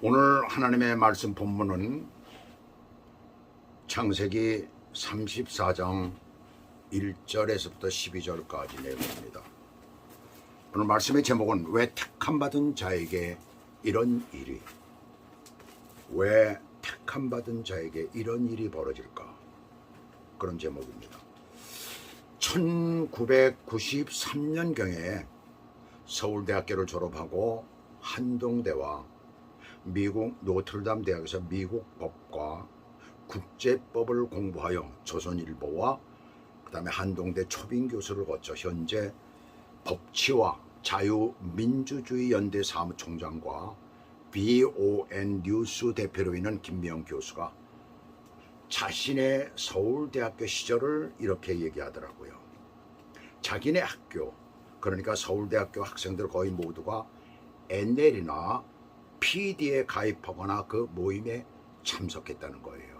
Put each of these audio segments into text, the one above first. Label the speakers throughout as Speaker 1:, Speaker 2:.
Speaker 1: 오늘 하나님의 말씀 본문은 창세기 34장 1절에서부터 12절까지 내용입니다. 오늘 말씀의 제목은 왜 택함받은 자에게 이런 일이, 왜 택함받은 자에게 이런 일이 벌어질까, 그런 제목입니다. 1993년경에 서울대학교를 졸업하고 한동대와 미국 노트르담 대학에서 미국 법과 국제법을 공부하여 조선일보와 그 다음에 한동대 초빙 교수를 거쳐 현재 법치와 자유민주주의 연대 사무총장과 BON 뉴스 대표로 있는 김미영 교수가 자신의 서울대학교 시절을 이렇게 얘기하더라고요. 자기네 학교, 그러니까 서울대학교 학생들 거의 모두가 NL이나 PD에 가입하거나 그 모임에 참석했다는 거예요.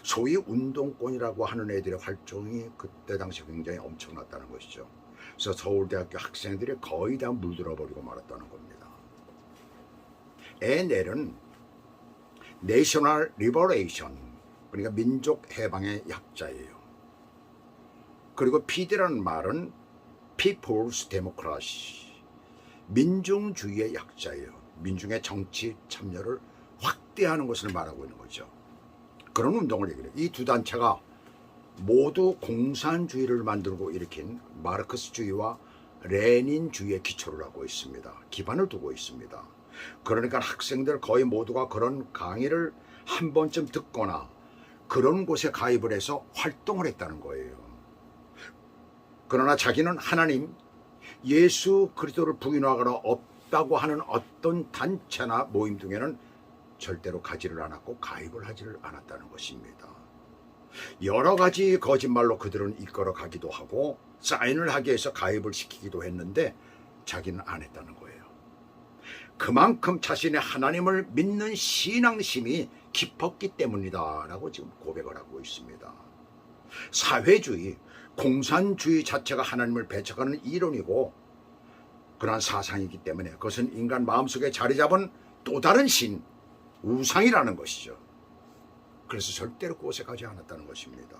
Speaker 1: 소위 운동권이라고 하는 애들의 활동이 그때 당시 굉장히 엄청났다는 것이죠. 그래서 서울대학교 학생들이 거의 다 물들어버리고 말았다는 겁니다. NL은 National Liberation, 그러니까 민족 해방의 약자예요. 그리고 PD라는 말은 People's Democracy, 민중주의의 약자예요. 민중의 정치 참여를 확대하는 것을 말하고 있는 거죠. 그런 운동을 얘기해요. 이 두 단체가 모두 공산주의를 만들고 일으킨 마르크스주의와 레닌주의의 기초를 하고 있습니다. 기반을 두고 있습니다. 그러니까 학생들 거의 모두가 그런 강의를 한 번쯤 듣거나 그런 곳에 가입을 해서 활동을 했다는 거예요. 그러나 자기는 하나님, 예수 그리스도를 부인하거나 없다고 하는 어떤 단체나 모임 등에는 절대로 가지를 않았고 가입을 하지를 않았다는 것입니다. 여러 가지 거짓말로 그들은 이끌어 가기도 하고 사인을 하기 위해서 가입을 시키기도 했는데 자기는 안 했다는 거예요. 그만큼 자신의 하나님을 믿는 신앙심이 깊었기 때문이다 라고 지금 고백을 하고 있습니다. 사회주의, 공산주의 자체가 하나님을 배척하는 이론이고 그러한 사상이기 때문에 그것은 인간 마음속에 자리 잡은 또 다른 신, 우상이라는 것이죠. 그래서 절대로 그곳에 가지 않았다는 것입니다.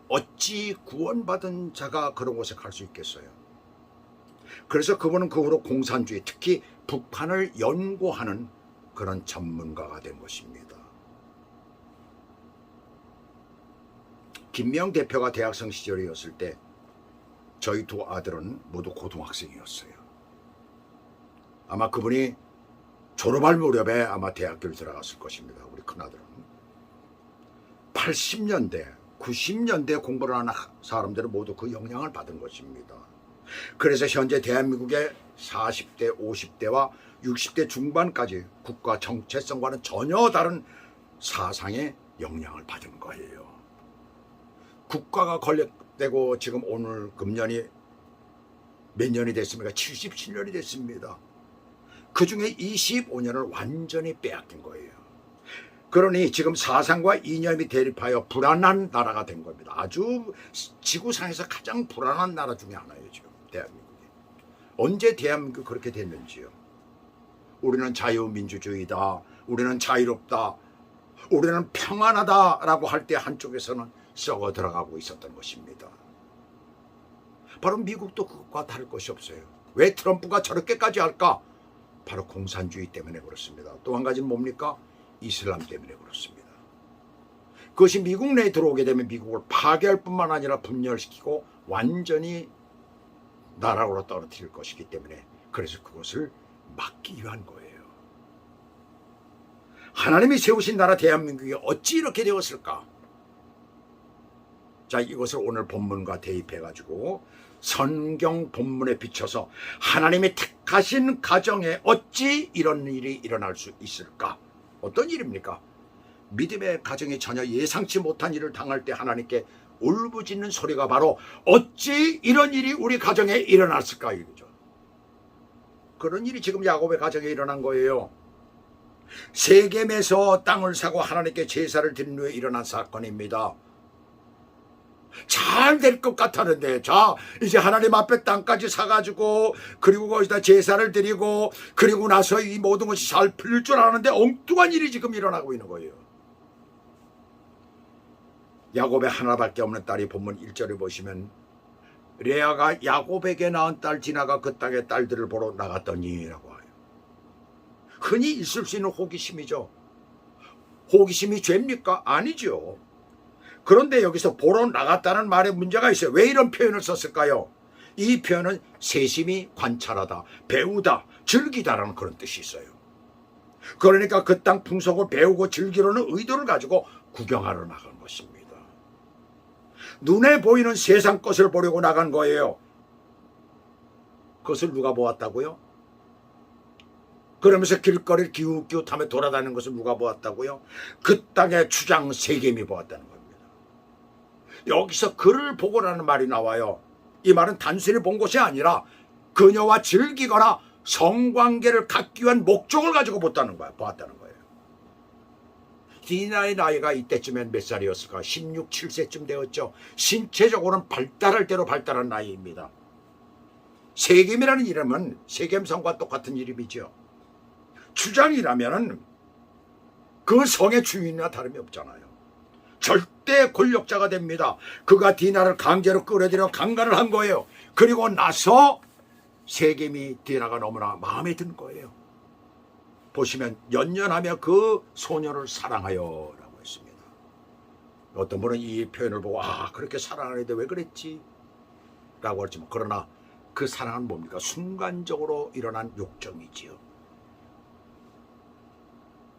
Speaker 1: 어찌 구원받은 자가 그런 곳에 갈 수 있겠어요? 그래서 그분은 그 후로 공산주의, 특히 북한을 연구하는 그런 전문가가 된 것입니다. 김명 대표가 대학생 시절이었을 때 저희 두 아들은 모두 고등학생이었어요. 아마 그분이 졸업할 무렵에 아마 대학교를 들어갔을 것입니다. 우리 큰아들은 80년대, 90년대 공부를 하는 사람들은 모두 그 영향을 받은 것입니다. 그래서 현재 대한민국의 40대, 50대와 60대 중반까지 국가 정체성과는 전혀 다른 사상의 영향을 받은 거예요. 국가가 건립되고 지금 오늘 금년이 몇 년이 됐습니까? 77년이 됐습니다. 그 중에 25년을 완전히 빼앗긴 거예요. 그러니 지금 사상과 이념이 대립하여 불안한 나라가 된 겁니다. 아주 지구상에서 가장 불안한 나라 중에 하나예요. 지금 대한민국이. 언제 대한민국이 그렇게 됐는지요. 우리는 자유민주주의다, 우리는 자유롭다, 우리는 평안하다 라고 할 때 한쪽에서는 썩어 들어가고 있었던 것입니다. 바로 미국도 그것과 다를 것이 없어요. 왜 트럼프가 저렇게까지 할까? 바로 공산주의 때문에 그렇습니다. 또 한 가지는 뭡니까? 이슬람 때문에 그렇습니다. 그것이 미국 내에 들어오게 되면 미국을 파괴할 뿐만 아니라 분열시키고 완전히 나라로 떨어뜨릴 것이기 때문에 그래서 그것을 막기 위한 거예요. 하나님이 세우신 나라 대한민국이 어찌 이렇게 되었을까? 자, 이것을 오늘 본문과 대입해가지고 성경 본문에 비춰서 하나님이 택하신 가정에 어찌 이런 일이 일어날 수 있을까? 어떤 일입니까? 믿음의 가정이 전혀 예상치 못한 일을 당할 때 하나님께 울부짖는 소리가 바로 어찌 이런 일이 우리 가정에 일어났을까 이거죠. 그런 일이 지금 야곱의 가정에 일어난 거예요. 세겜에서 땅을 사고 하나님께 제사를 드린 후에 일어난 사건입니다. 잘 될 것 같았는데, 자, 이제 하나님 앞에 땅까지 사가지고, 그리고 거기다 제사를 드리고, 그리고 나서 이 모든 것이 잘 풀릴 줄 아는데 엉뚱한 일이 지금 일어나고 있는 거예요. 야곱의 하나밖에 없는 딸이 본문 1절에 보시면, 레아가 야곱에게 낳은 딸 디나가 그 땅의 딸들을 보러 나갔더니 라고 해요. 흔히 있을 수 있는 호기심이죠. 호기심이 죄입니까? 아니죠. 그런데 여기서 보러 나갔다는 말에 문제가 있어요. 왜 이런 표현을 썼을까요? 이 표현은 세심히 관찰하다, 배우다, 즐기다라는 그런 뜻이 있어요. 그러니까 그 땅 풍속을 배우고 즐기려는 의도를 가지고 구경하러 나간 것입니다. 눈에 보이는 세상 것을 보려고 나간 거예요. 그것을 누가 보았다고요? 그러면서 길거리를 기웃기웃하며 돌아다니는 것을 누가 보았다고요? 그 땅의 주장 세겜이 보았다는 겁니다. 여기서 그를 보고라는 말이 나와요. 이 말은 단순히 본 것이 아니라 그녀와 즐기거나 성관계를 갖기 위한 목적을 가지고 보았다는 거예요. 디나의 나이가 이때쯤엔 몇 살이었을까? 16, 7세쯤 되었죠. 신체적으로는 발달할 대로 발달한 나이입니다. 세겜이라는 이름은 세겜성과 똑같은 이름이죠. 주장이라면 그 성의 주인이나 다름이 없잖아요. 절대 권력자가 됩니다. 그가 디나를 강제로 끌어들여 강간을 한 거예요. 그리고 나서 세겜이 디나가 너무나 마음에 든 거예요. 보시면 연연하며 그 소녀를 사랑하여 라고 했습니다. 어떤 분은 이 표현을 보고 그렇게 사랑하는데 왜 그랬지? 라고 했지만, 그러나 그 사랑은 뭡니까? 순간적으로 일어난 욕정이지요.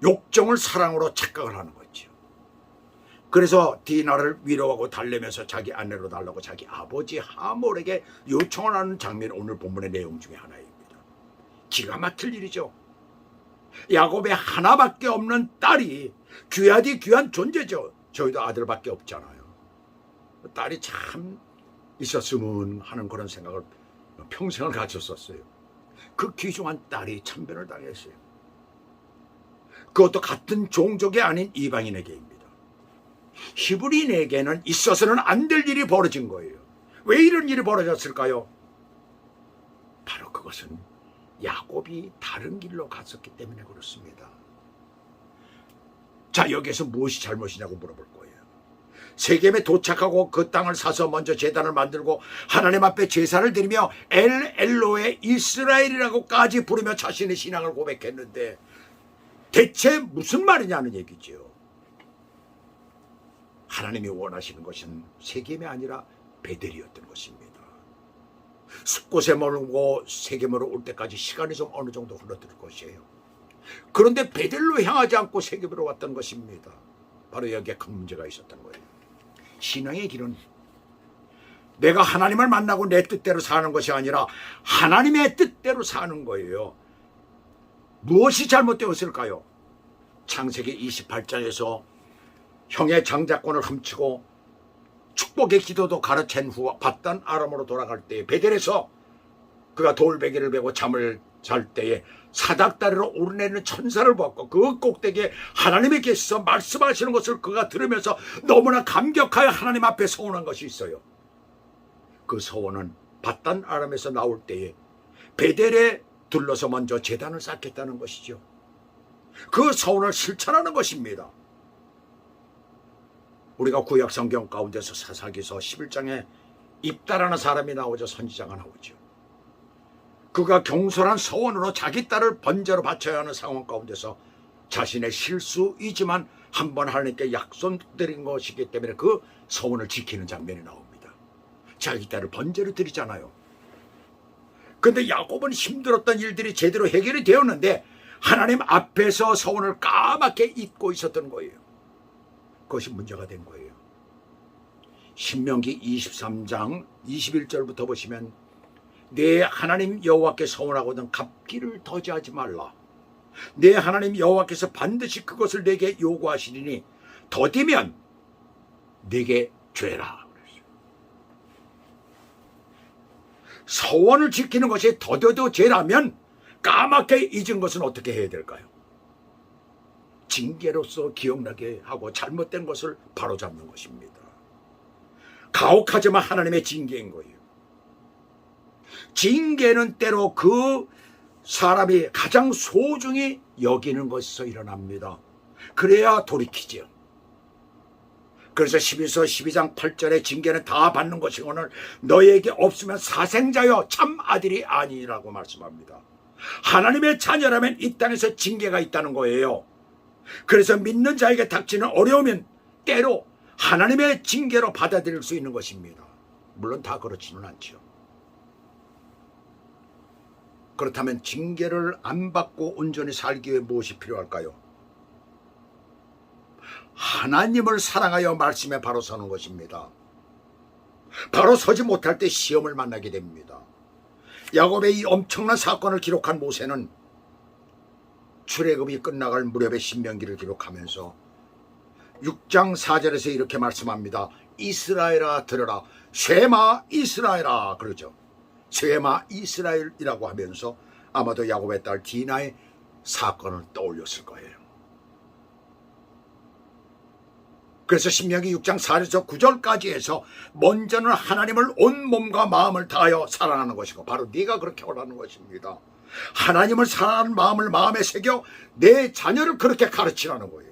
Speaker 1: 욕정을 사랑으로 착각을 하는 거죠. 그래서 디나를 위로하고 달래면서 자기 아내로 달라고 자기 아버지 하몰에게 요청을 하는 장면이 오늘 본문의 내용 중에 하나입니다. 기가 막힐 일이죠. 야곱의 하나밖에 없는 딸이 귀하디 귀한 존재죠. 저희도 아들밖에 없잖아요. 딸이 참 있었으면 하는 그런 생각을 평생을 가졌었어요. 그 귀중한 딸이 참변을 당했어요. 그것도 같은 종족이 아닌 이방인에게입니다. 히브리인에게는 있어서는 안 될 일이 벌어진 거예요. 왜 이런 일이 벌어졌을까요? 바로 그것은 야곱이 다른 길로 갔었기 때문에 그렇습니다. 자, 여기에서 무엇이 잘못이냐고 물어볼 거예요. 세겜에 도착하고 그 땅을 사서 먼저 제단을 만들고 하나님 앞에 제사를 드리며 엘로의 이스라엘이라고까지 부르며 자신의 신앙을 고백했는데 대체 무슨 말이냐는 얘기죠. 하나님이 원하시는 것은 세겜이 아니라 베델이었던 것입니다. 숲곳에 머물고 세겜으로 올 때까지 시간이 좀 어느 정도 흘러들 것이에요. 그런데 베델로 향하지 않고 세겜으로 왔던 것입니다. 바로 여기에 큰 문제가 있었던 거예요. 신앙의 길은 내가 하나님을 만나고 내 뜻대로 사는 것이 아니라 하나님의 뜻대로 사는 거예요. 무엇이 잘못되었을까요? 창세기 28장에서 형의 장자권을 훔치고 축복의 기도도 가르친 후 바단 아람으로 돌아갈 때에 베델에서 그가 돌베개를 베고 잠을 잘 때에 사닥다리로 오르내리는 천사를 보았고 그 꼭대기에 하나님이 계셔서 말씀하시는 것을 그가 들으면서 너무나 감격하여 하나님 앞에 서원한 것이 있어요. 그 서원은 바단 아람에서 나올 때에 베델에 둘러서 먼저 제단을 쌓겠다는 것이죠. 그 서원을 실천하는 것입니다. 우리가 구약 성경 가운데서 사사기서 11장에 입다라는 사람이 나오죠. 선지자가 나오죠. 그가 경솔한 서원으로 자기 딸을 번제로 바쳐야 하는 상황 가운데서 자신의 실수이지만 한번 하나님께 약속드린 것이기 때문에 그 서원을 지키는 장면이 나옵니다. 자기 딸을 번제로 드리잖아요. 그런데 야곱은 힘들었던 일들이 제대로 해결이 되었는데 하나님 앞에서 서원을 까맣게 잊고 있었던 거예요. 그것이 문제가 된 거예요. 신명기 23장 21절부터 보시면 내 하나님 여호와께 서원하거든 갚기를 더디하지 말라. 내 하나님 여호와께서 반드시 그것을 내게 요구하시리니 더디면 내게 죄라. 서원을 지키는 것이 더뎌도 죄라면 까맣게 잊은 것은 어떻게 해야 될까요? 징계로서 기억나게 하고 잘못된 것을 바로잡는 것입니다. 가혹하지만 하나님의 징계인 거예요. 징계는 때로 그 사람이 가장 소중히 여기는 것에서 일어납니다. 그래야 돌이키죠. 그래서 11서 12장 8절에 징계는 다 받는 것이거늘 너에게 없으면 사생자여 참 아들이 아니라고 말씀합니다. 하나님의 자녀라면 이 땅에서 징계가 있다는 거예요. 그래서 믿는 자에게 닥치는 어려움은 때로 하나님의 징계로 받아들일 수 있는 것입니다. 물론 다 그렇지는 않죠. 그렇다면 징계를 안 받고 온전히 살기 위해 무엇이 필요할까요? 하나님을 사랑하여 말씀에 바로 서는 것입니다. 바로 서지 못할 때 시험을 만나게 됩니다. 야곱의 이 엄청난 사건을 기록한 모세는 출애굽이 끝나갈 무렵에 신명기를 기록하면서 6장 4절에서 이렇게 말씀합니다. 이스라엘아 들으라. 쉐마 이스라엘아 그러죠. 쉐마 이스라엘이라고 하면서 아마도 야곱의 딸 디나의 사건을 떠올렸을 거예요. 그래서 신명기 6장 4절에서 9절까지 해서 먼저는 하나님을 온 몸과 마음을 다하여 사랑하는 것이고 바로 네가 그렇게 하라는 것입니다. 하나님을 사랑하는 마음을 마음에 새겨 내 자녀를 그렇게 가르치라는 거예요.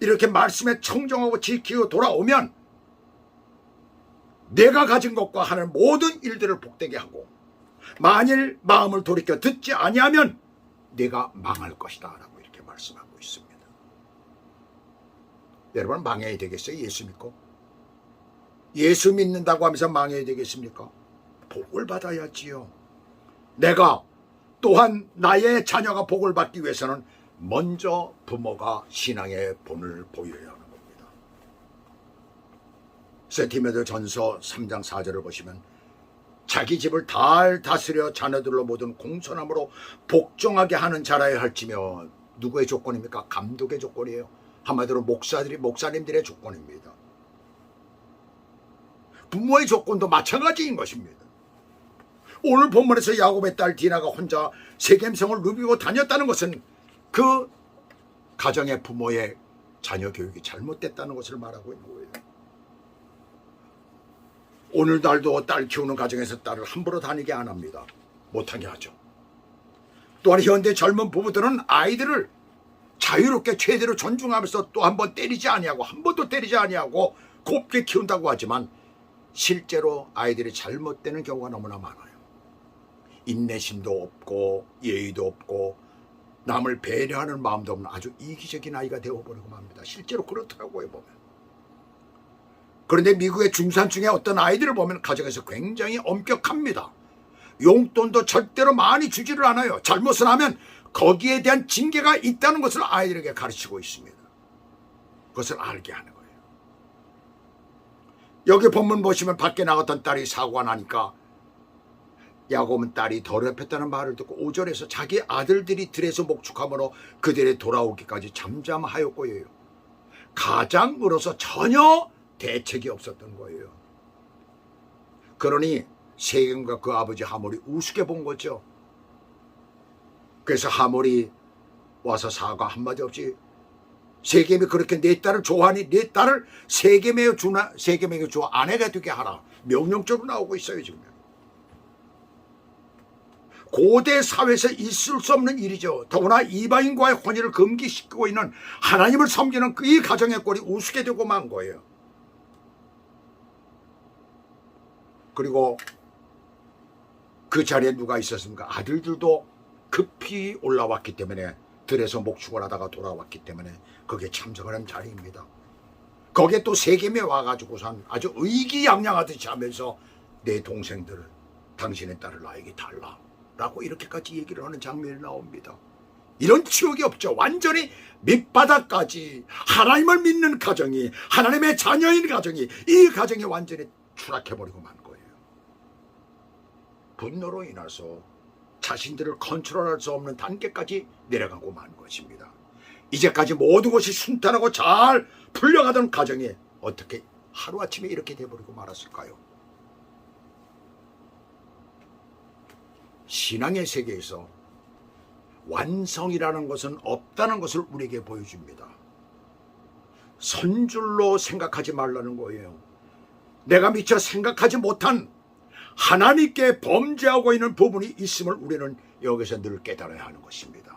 Speaker 1: 이렇게 말씀에 청정하고 지키고 돌아오면 내가 가진 것과 하는 모든 일들을 복되게 하고 만일 마음을 돌이켜 듣지 아니하면 내가 망할 것이다 라고 이렇게 말씀하고 있습니다. 여러분 망해야 되겠어요? 예수 믿고? 예수 믿는다고 하면서 망해야 되겠습니까? 복을 받아야지요. 내가 또한 나의 자녀가 복을 받기 위해서는 먼저 부모가 신앙의 본을 보여야 하는 겁니다. 디모데 전서 3장 4절을 보시면 자기 집을 잘 다스려 자녀들로 모든 공손함으로 복종하게 하는 자라야 할지며 누구의 조건입니까? 감독의 조건이에요. 한마디로 목사님들의 조건입니다. 부모의 조건도 마찬가지인 것입니다. 오늘 본문에서 야곱의 딸 디나가 혼자 세겜성을 누비고 다녔다는 것은 그 가정의 부모의 자녀 교육이 잘못됐다는 것을 말하고 있는 거예요. 오늘날도 딸 키우는 가정에서 딸을 함부로 다니게 안 합니다. 못하게 하죠. 또한 현대 젊은 부부들은 아이들을 자유롭게 최대로 존중하면서 또 한 번 때리지 아니하고 한 번도 때리지 아니하고 곱게 키운다고 하지만 실제로 아이들이 잘못되는 경우가 너무나 많아요. 인내심도 없고 예의도 없고 남을 배려하는 마음도 없는 아주 이기적인 아이가 되어버리고 맙니다. 실제로 그렇더라고요 보면. 그런데 미국의 중산층의 어떤 아이들을 보면 가정에서 굉장히 엄격합니다. 용돈도 절대로 많이 주지를 않아요. 잘못을 하면 거기에 대한 징계가 있다는 것을 아이들에게 가르치고 있습니다. 그것을 알게 하는 거예요. 여기 본문 보시면 밖에 나갔던 딸이 사고가 나니까 야곱은 딸이 더럽혔다는 말을 듣고 5절에서 자기 아들들이 들에서 목축함으로 그들의 돌아오기까지 잠잠하였고요. 가장으로서 전혀 대책이 없었던 거예요. 그러니 세겜과 그 아버지 하몰이 우습게 본 거죠. 그래서 하몰이 와서 사과 한마디 없이 세겜이 그렇게 내 딸을 좋아하니 내 딸을 세겜에게 주 아내가 되게 하라. 명령적으로 나오고 있어요 지금. 고대 사회에서 있을 수 없는 일이죠. 더구나 이방인과의 혼인을 금기시키고 있는 하나님을 섬기는 이 가정의 꼴이 우습게 되고 만 거예요. 그리고 그 자리에 누가 있었습니까? 아들들도 급히 올라왔기 때문에 들에서 목축을 하다가 돌아왔기 때문에 거기에 참석을 한 자리입니다. 거기에 또 세겜에 와가지고선 아주 의기양양하듯이 하면서 내 동생들 당신의 딸을 나에게 달라 라고 이렇게까지 얘기를 하는 장면이 나옵니다. 이런 치욕이 없죠. 완전히 밑바닥까지 하나님을 믿는 가정이 하나님의 자녀인 가정이 이 가정이 완전히 추락해버리고 만 거예요. 분노로 인해서 자신들을 컨트롤할 수 없는 단계까지 내려가고 만 것입니다. 이제까지 모든 것이 순탄하고 잘 풀려가던 가정이 어떻게 하루아침에 이렇게 돼버리고 말았을까요? 신앙의 세계에서 완성이라는 것은 없다는 것을 우리에게 보여줍니다. 선줄로 생각하지 말라는 거예요. 내가 미처 생각하지 못한 하나님께 범죄하고 있는 부분이 있음을 우리는 여기서 늘 깨달아야 하는 것입니다.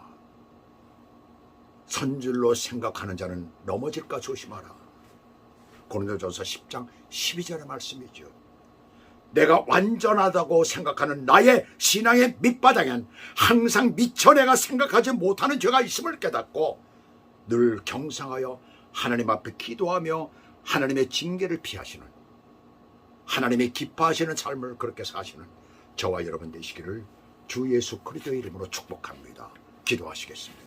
Speaker 1: 선줄로 생각하는 자는 넘어질까 조심하라. 고린도전서 10장 12절의 말씀이죠. 내가 완전하다고 생각하는 나의 신앙의 밑바닥엔 항상 미처 내가 생각하지 못하는 죄가 있음을 깨닫고 늘 경상하여 하나님 앞에 기도하며 하나님의 징계를 피하시는, 하나님의 기뻐하시는 삶을 그렇게 사시는 저와 여러분 되시기를 주 예수 그리스도의 이름으로 축복합니다. 기도하시겠습니다.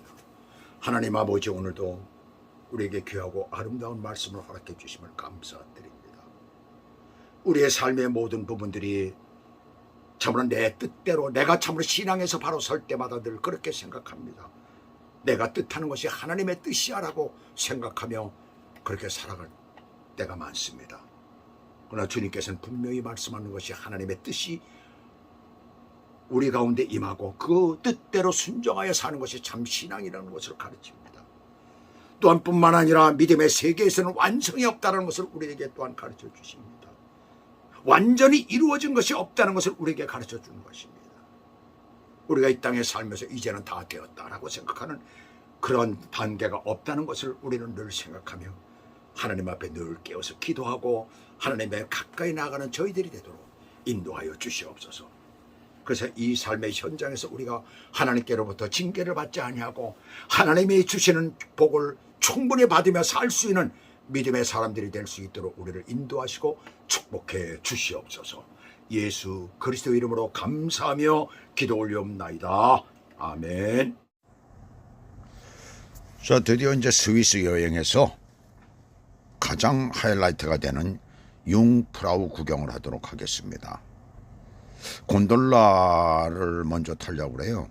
Speaker 1: 하나님 아버지, 오늘도 우리에게 귀하고 아름다운 말씀을 허락해 주심을 감사드립니다. 우리의 삶의 모든 부분들이 참으로 내 뜻대로, 내가 참으로 신앙에서 바로 설 때마다 늘 그렇게 생각합니다. 내가 뜻하는 것이 하나님의 뜻이야라고 생각하며 그렇게 살아갈 때가 많습니다. 그러나 주님께서는 분명히 말씀하는 것이 하나님의 뜻이 우리 가운데 임하고 그 뜻대로 순종하여 사는 것이 참 신앙이라는 것을 가르칩니다. 또한 뿐만 아니라 믿음의 세계에서는 완성이 없다는 것을 우리에게 또한 가르쳐 주십니다. 완전히 이루어진 것이 없다는 것을 우리에게 가르쳐 주는 것입니다. 우리가 이 땅에 살면서 이제는 다 되었다라고 생각하는 그런 단계가 없다는 것을 우리는 늘 생각하며 하나님 앞에 늘 깨어서 기도하고 하나님의 가까이 나아가는 저희들이 되도록 인도하여 주시옵소서. 그래서 이 삶의 현장에서 우리가 하나님께로부터 징계를 받지 아니하고 하나님이 주시는 복을 충분히 받으며 살 수 있는 믿음의 사람들이 될 수 있도록 우리를 인도하시고 축복해 주시옵소서. 예수 그리스도 이름으로 감사하며 기도 올리옵나이다. 아멘. 자, 드디어 이제 스위스 여행에서 가장 하이라이트가 되는 융프라우 구경을 하도록 하겠습니다. 곤돌라를 먼저 타려고 그래요.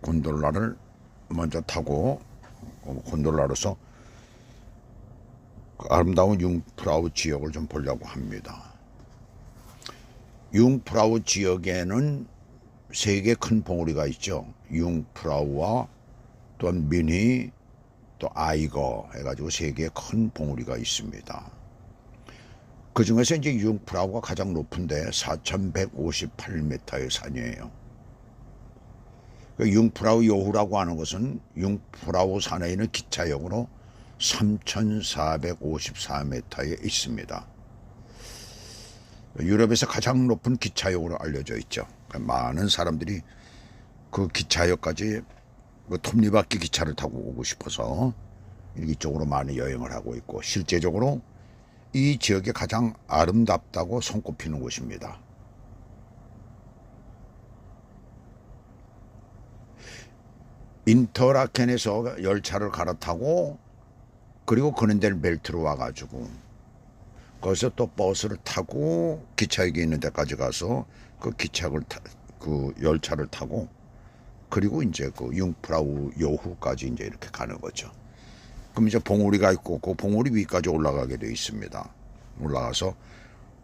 Speaker 1: 곤돌라를 먼저 타고 곤돌라로서 아름다운 융프라우 지역을 좀 보려고 합니다. 융프라우 지역에는 세 개 큰 봉우리가 있죠. 융프라우와 또한 미니, 또 아이거 해가지고 세 개의 큰 봉우리가 있습니다. 그 중에서 이제 융프라우가 가장 높은데 4,158m의 산이에요. 융프라우 요후라고 하는 것은 융프라우 산에 있는 기차역으로 3,454m에 있습니다. 유럽에서 가장 높은 기차역으로 알려져 있죠. 많은 사람들이 그 기차역까지 그 톱니바퀴 기차를 타고 오고 싶어서 이쪽으로 많이 여행을 하고 있고, 실제적으로 이 지역이 가장 아름답다고 손꼽히는 곳입니다. 인터라켄에서 열차를 갈아타고 그리고 그넨델벨트로 와가지고 거기서 또 버스를 타고 기차역에 있는 데까지 가서 그 그 열차를 타고 그리고 이제 그 융프라우 요후까지 이제 이렇게 가는 거죠. 그럼 이제 봉우리가 있고 그 봉우리 위까지 올라가게 되어 있습니다. 올라가서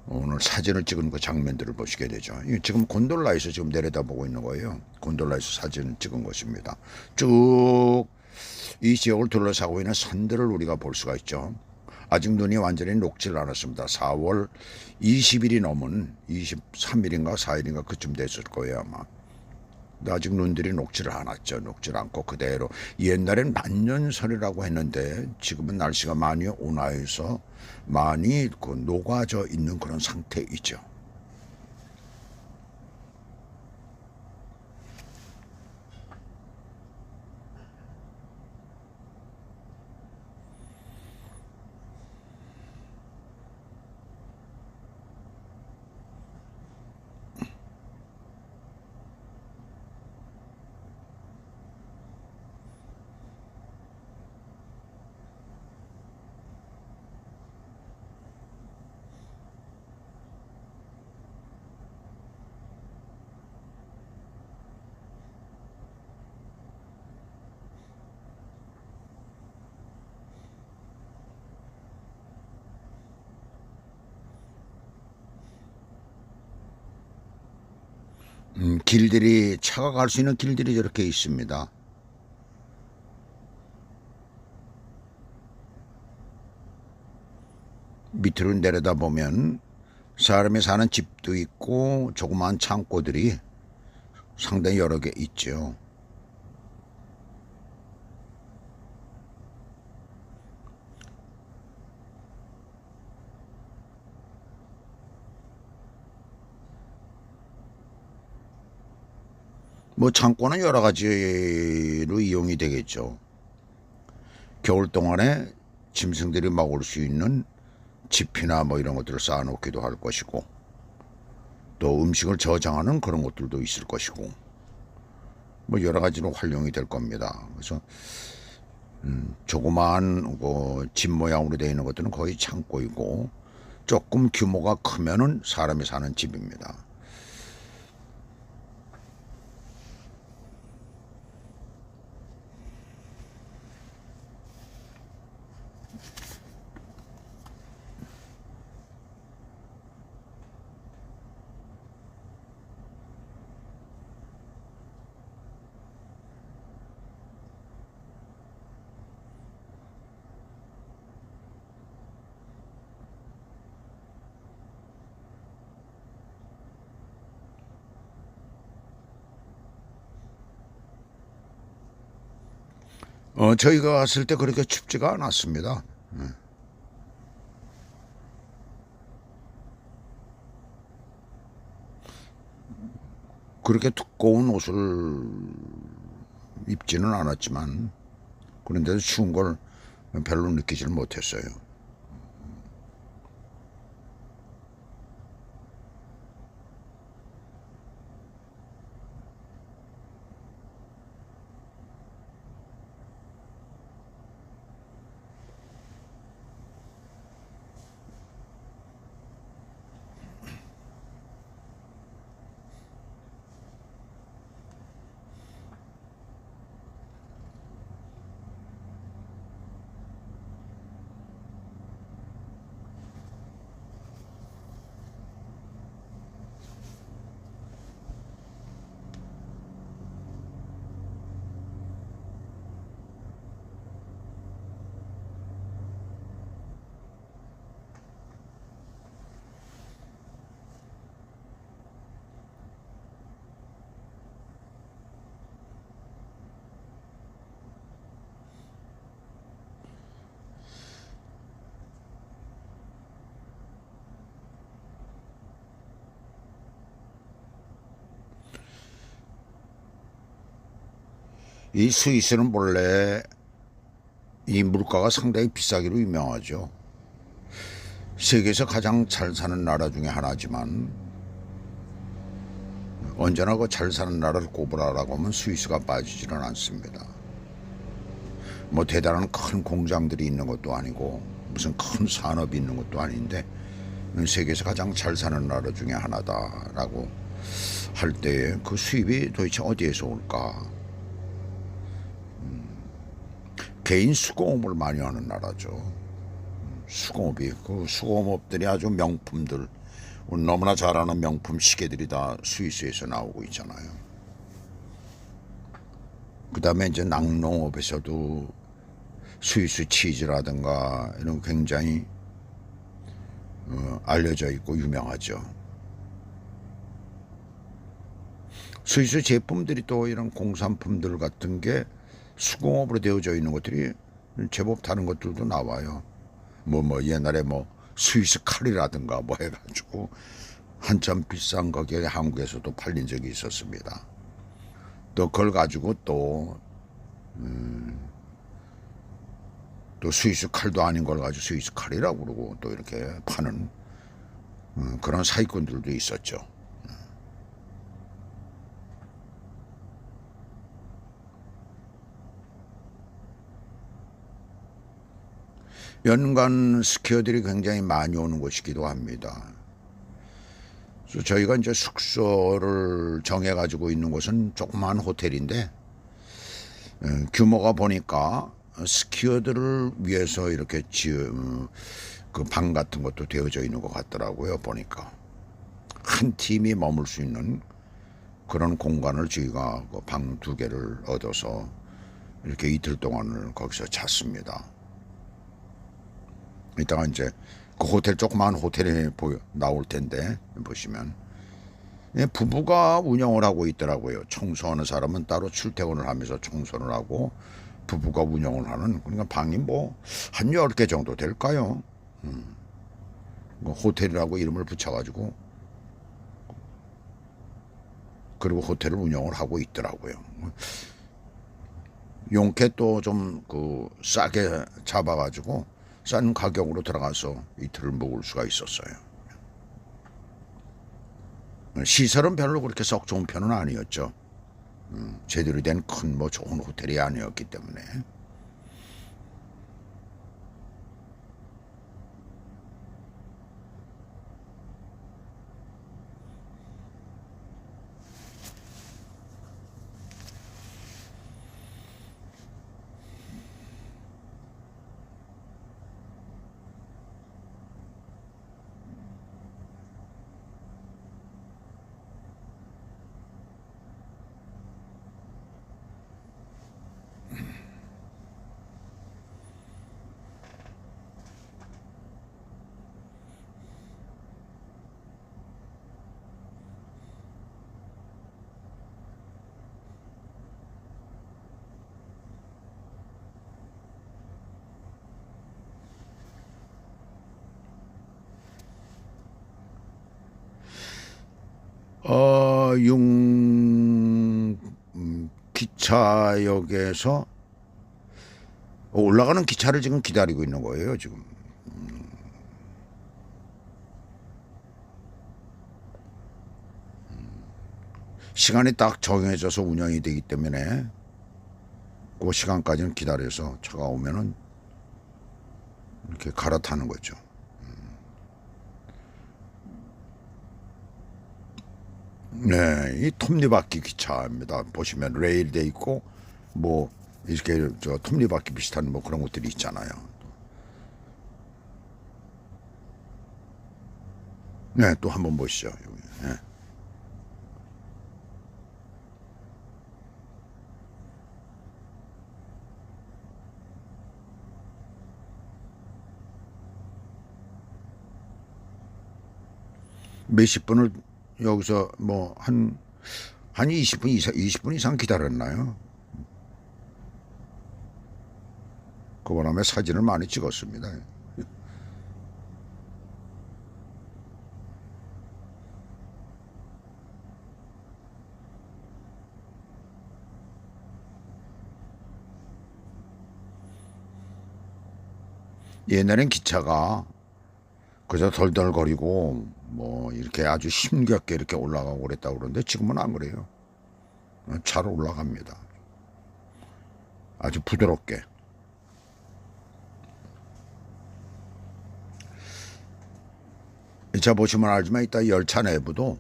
Speaker 1: 오늘 사진을 찍은 그 장면들을 보시게 되죠. 지금 곤돌라에서 지금 내려다보고 있는 거예요. 곤돌라에서 사진을 찍은 것입니다. 쭉 이 지역을 둘러싸고 있는 산들을 우리가 볼 수가 있죠. 아직 눈이 완전히 녹지를 않았습니다. 4월 20일이 넘은 23일인가 4일인가 그쯤 됐을 거예요 아마. 근데 아직 눈들이 녹지를 않았죠. 녹지를 않고 그대로, 옛날엔 만년설이라고 했는데 지금은 날씨가 많이 온화해서 많이 그 녹아져 있는 그런 상태이죠. 길들이, 차가 갈 수 있는 길들이 저렇게 있습니다. 밑으로 내려다보면 사람이 사는 집도 있고 조그마한 창고들이 상당히 여러 개 있죠. 뭐 창고는 여러 가지로 이용이 되겠죠. 겨울 동안에 짐승들이 먹을 수 있는 지피나 뭐 이런 것들을 쌓아놓기도 할 것이고, 또 음식을 저장하는 그런 것들도 있을 것이고, 뭐 여러 가지로 활용이 될 겁니다. 그래서 조그마한 집 모양으로 되어 있는 것들은 거의 창고이고, 조금 규모가 크면은 사람이 사는 집입니다. 저희가 왔을 때 그렇게 춥지가 않았습니다. 그렇게 두꺼운 옷을 입지는 않았지만, 그런데도 추운 걸 별로 느끼지를 못했어요. 이 스위스는 본래 이 물가가 상당히 비싸기로 유명하죠. 세계에서 가장 잘 사는 나라 중에 하나지만, 언제나 그 잘 사는 나라를 꼽으라라고 하면 스위스가 빠지지는 않습니다. 뭐 대단한 큰 공장들이 있는 것도 아니고 무슨 큰 산업이 있는 것도 아닌데, 세계에서 가장 잘 사는 나라 중에 하나다라고 할 때 그 수입이 도대체 어디에서 올까? 개인 수공업을 많이 하는 나라죠. 수공업이, 그 수공업들이 아주 명품들, 너무나 잘 아는 명품 시계들이 다 스위스에서 나오고 있잖아요. 그 다음에 이제 낙농업에서도 스위스 치즈라든가 이런 굉장히 알려져 있고 유명하죠. 스위스 제품들이 또 이런 공산품들 같은 게 수공업으로 되어져 있는 것들이 제법 다른 것들도 나와요. 옛날에 스위스 칼이라든가 해가지고 한참 비싼 가격에 한국에서도 팔린 적이 있었습니다. 또 그걸 가지고 또 스위스 칼도 아닌 걸 가지고 스위스 칼이라고 그러고 또 이렇게 파는 그런 사기꾼들도 있었죠. 연간 스키어들이 굉장히 많이 오는 곳이기도 합니다. 그래서 저희가 이제 숙소를 정해가지고 있는 곳은 조그마한 호텔인데, 규모가 보니까 스키어들을 위해서 이렇게 그 방 같은 것도 되어져 있는 것 같더라고요. 보니까 한 팀이 머물 수 있는 그런 공간을 저희가 방 2개를 얻어서 이렇게 이틀 동안을 거기서 잤습니다. 이따가 이제 그 호텔 조그마한 호텔에 나올 텐데 보시면 부부가 운영을 하고 있더라고요. 청소하는 사람은 따로 출퇴근을 하면서 청소를 하고 부부가 운영을 하는 그러니까 방이 뭐 한 10개 정도 될까요? 호텔이라고 이름을 붙여가지고 그리고 호텔을 운영을 하고 있더라고요. 용케 또 좀 그 싸게 잡아가지고 싼 가격으로 들어가서 이틀을 묵을 수가 있었어요. 시설은 별로 그렇게 썩 좋은 편은 아니었죠. 제대로 된 큰 뭐 좋은 호텔이 아니었기 때문에. 기차역에서 올라가는 기차를 지금 기다리고 있는 거예요, 지금. 시간이 딱 정해져서 운영이 되기 때문에 그 시간까지는 기다려서 차가 오면은 이렇게 갈아타는 거죠. 네, 이 톱니바퀴 기차입니다. 보시면 레일 돼 있고 뭐 이렇게 저 톱니바퀴 비슷한 뭐 그런 것들이 있잖아요. 네, 또 한번 보시죠. 여기. 네. 몇십 분을 여기서 뭐 한 20분 이상 20분 이상 기다렸나요? 그번에 사진을 많이 찍었습니다. 옛날엔 기차가 그저 덜덜거리고 뭐 이렇게 아주 힘겹게 이렇게 올라가고 그랬다고 그러는데 지금은 안 그래요. 잘 올라갑니다. 아주 부드럽게. 자 보시면 알지만 이따 열차 내부도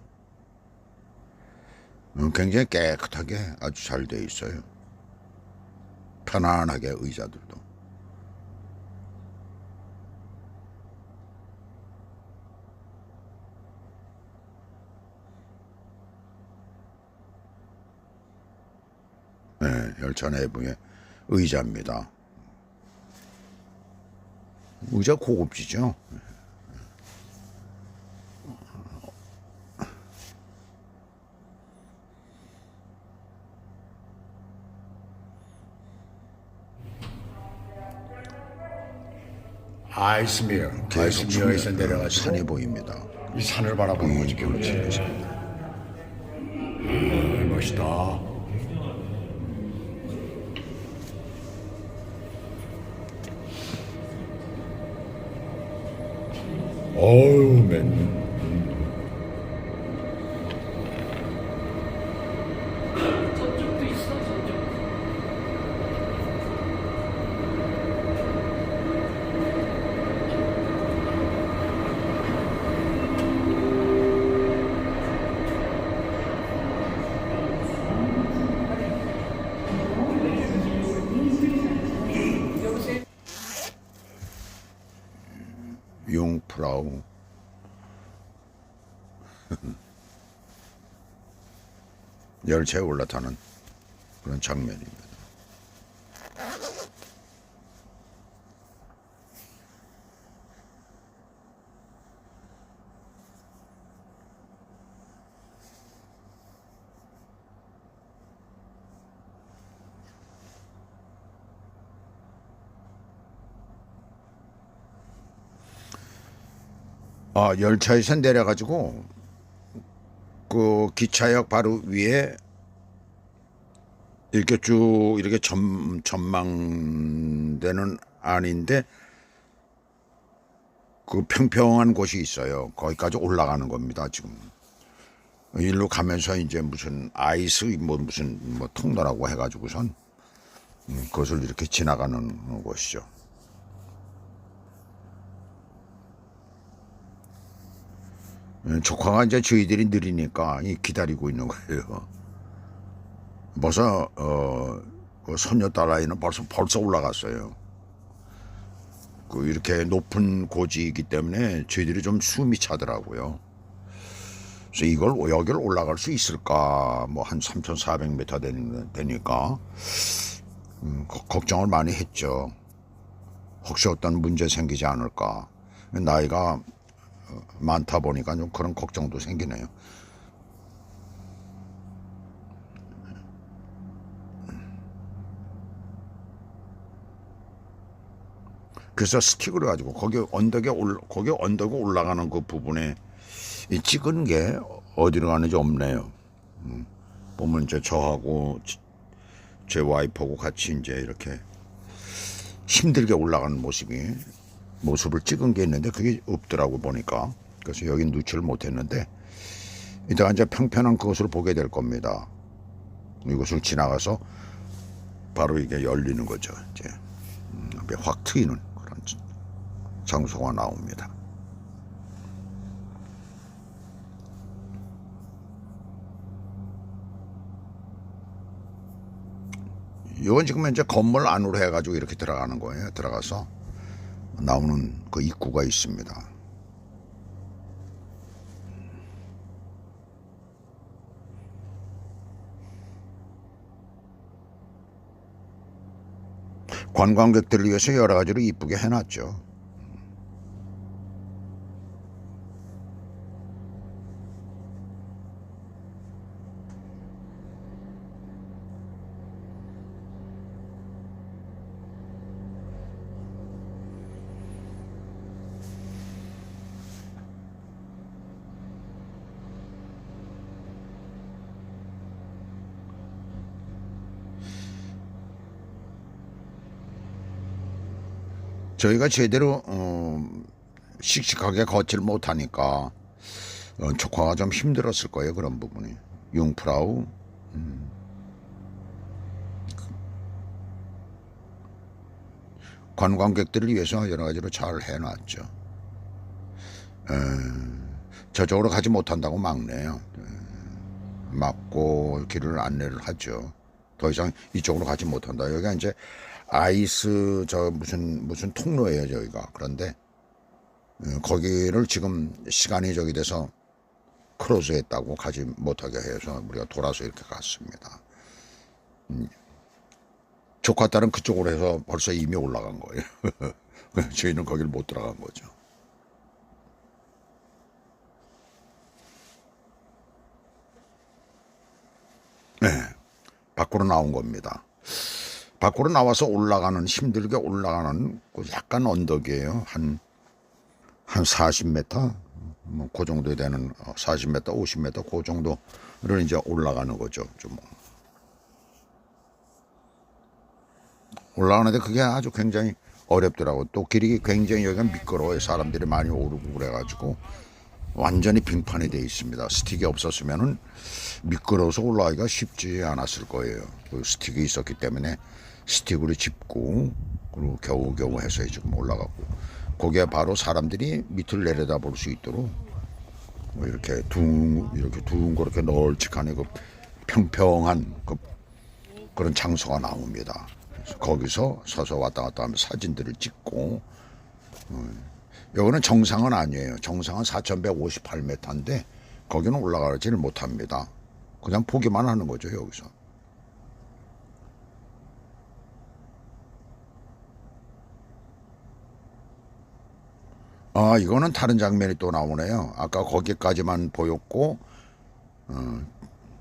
Speaker 1: 굉장히 깨끗하게 아주 잘 되어 있어요. 편안하게 의자들도. 네, 열차 내부의 의자입니다. 의자 고급지죠.
Speaker 2: 아이스미어에서 내려가지고
Speaker 1: 산이 보입니다.
Speaker 2: 이 산을 바라보는 거지. 그렇지. 멋있다. 어우, 맨.
Speaker 3: 저쪽도 있어, 저쪽.
Speaker 1: 융프라우 열차에 올라타는 그런 장면입니다. 열차에서 내려가지고 그 기차역 바로 위에 이렇게 쭉 이렇게 전망대는 아닌데 그 평평한 곳이 있어요. 거기까지 올라가는 겁니다. 지금 일로 가면서 이제 무슨 아이스 무슨 통로라고 해가지고선 그것을 이렇게 지나가는 곳이죠. 조카가 이제 저희들이 느리니까 기다리고 있는 거예요. 벌써 그 손녀 딸아이는 벌써 올라갔어요. 그 이렇게 높은 고지이기 때문에 저희들이 좀 숨이 차더라고요. 그래서 여기를 올라갈 수 있을까? 뭐 한 3,400m 되니까 걱정을 많이 했죠. 혹시 어떤 문제 생기지 않을까? 나이가 많다 보니까 좀 그런 걱정도 생기네요. 그래서 스틱을 가지고 거기 언덕에 올라가는 그 부분에 이 찍은 게 어디로 가는지 없네요. 보면 이제 저하고 제 와이프하고 같이 이제 이렇게 힘들게 올라가는 모습을 찍은 게 있는데 그게 없더라고 보니까. 그래서 여긴 누출을 못했는데 이따가 이제 평평한 그것을 보게 될 겁니다. 이것을 지나가서 바로 이게 열리는 거죠. 이제 확 트이는 그런 장소가 나옵니다. 이건 지금 이제 건물 안으로 해가지고 이렇게 들어가는 거예요. 들어가서 나오는 그 입구가 있습니다. 관광객들을 위해서 여러 가지로 이쁘게 해놨죠. 저희가 제대로 씩씩하게 걷질 못하니까 조카가 좀 힘들었을 거예요. 그런 부분이. 융프라우 관광객들을 위해서 여러 가지로 잘 해놨죠. 저쪽으로 가지 못한다고 막네요. 막고 길을 안내를 하죠. 더 이상 이쪽으로 가지 못한다. 여기가 이제 아이스 무슨 통로예요 저희가. 그런데 거기를 지금 시간이 저기 돼서 크로즈했다고 가지 못하게 해서 우리가 돌아서 이렇게 갔습니다. 조카 딸은 그쪽으로 해서 벌써 이미 올라간 거예요. 저희는 거기를 못 들어간 거죠. 네, 밖으로 나온 겁니다. 밖으로 나와서 힘들게 올라가는 약간 언덕이에요. 한 40m? 뭐 그 정도 되는 40m, 50m 그 정도를 이제 올라가는 거죠. 좀 올라가는데 그게 아주 굉장히 어렵더라고. 또 길이 굉장히 여기가 미끄러워요. 사람들이 많이 오르고 그래가지고 완전히 빙판이 돼 있습니다. 스틱이 없었으면은 미끄러워서 올라가기가 쉽지 않았을 거예요. 그 스틱이 있었기 때문에 스틱으로 짚고 그리고 겨우겨우 해서 지금 올라가고 거기에 바로 사람들이 밑을 내려다 볼 수 있도록 뭐 이렇게 둥그렇게 널찍한 그 평평한 그런 장소가 나옵니다. 그래서 거기서 서서 왔다 갔다 하면서 사진들을 찍고 여기는 정상은 아니에요. 정상은 4,158m인데 거기는 올라가지를 못합니다. 그냥 보기만 하는 거죠 여기서. 이거는 다른 장면이 또 나오네요. 아까 거기까지만 보였고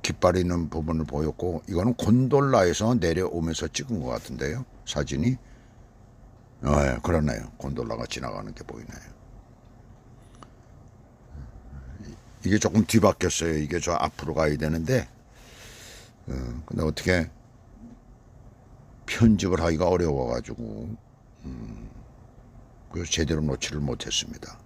Speaker 1: 깃발 있는 부분을 보였고 이거는 곤돌라에서 내려오면서 찍은 것 같은데요. 사진이. 네, 그러네요. 곤돌라가 지나가는 게 보이네요. 이게 조금 뒤바뀌었어요. 이게 저 앞으로 가야 되는데, 근데 어떻게 편집을 하기가 어려워가지고, 그래서 제대로 놓지를 못했습니다.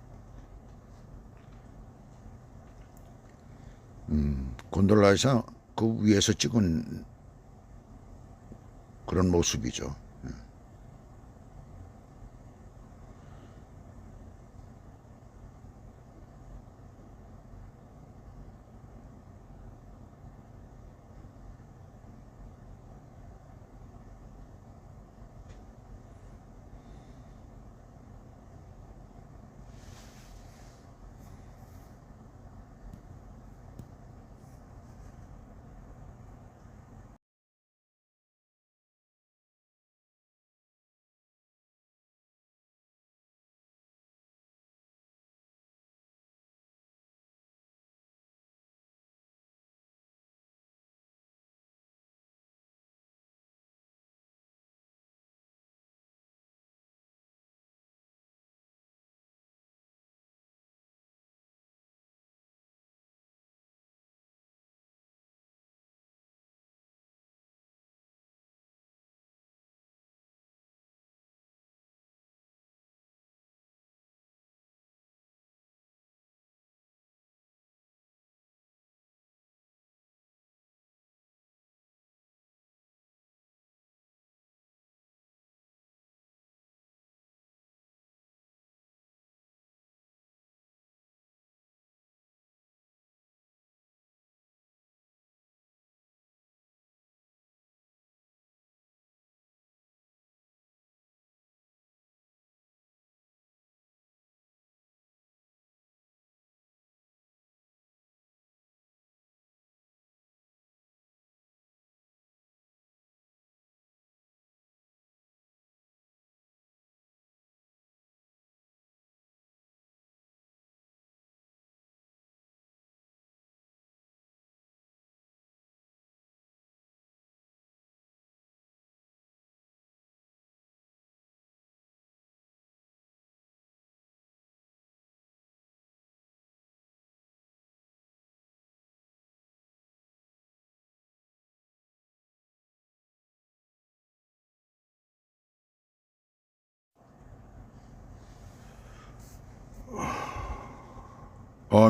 Speaker 1: 곤돌라에서 그 위에서 찍은 그런 모습이죠.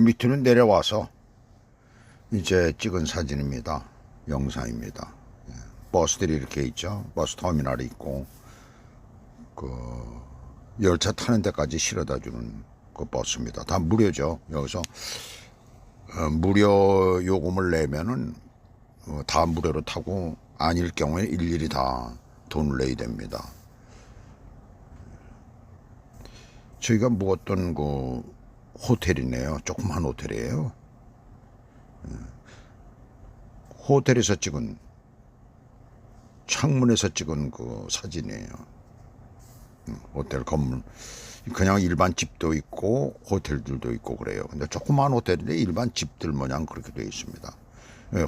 Speaker 1: 밑으로 내려와서 이제 찍은 사진입니다. 영상입니다. 버스들이 이렇게 있죠. 버스 터미널이 있고 그 열차 타는 데까지 실어다 주는 그 버스입니다. 다 무료죠. 여기서 무료 요금을 내면은 다 무료로 타고 아닐 경우에 일일이 다 돈을 내야 됩니다. 저희가 묵었던 그 호텔이네요. 조그만 호텔이에요. 호텔에서 찍은 창문에서 찍은 그 사진이에요. 호텔 건물 그냥 일반 집도 있고 호텔들도 있고 그래요. 근데 조그만 호텔인데 일반 집들 모양 그렇게 되어 있습니다.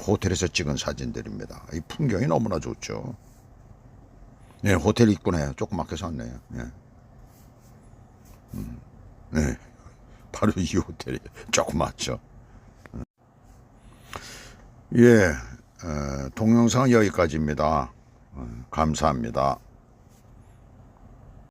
Speaker 1: 호텔에서 찍은 사진들입니다. 이 풍경이 너무나 좋죠. 네, 호텔 입구네요. 조그맣게 샀네요. 네. 네. 바로 이 호텔이 조그맣죠. 예, 동영상은 여기까지입니다. 감사합니다.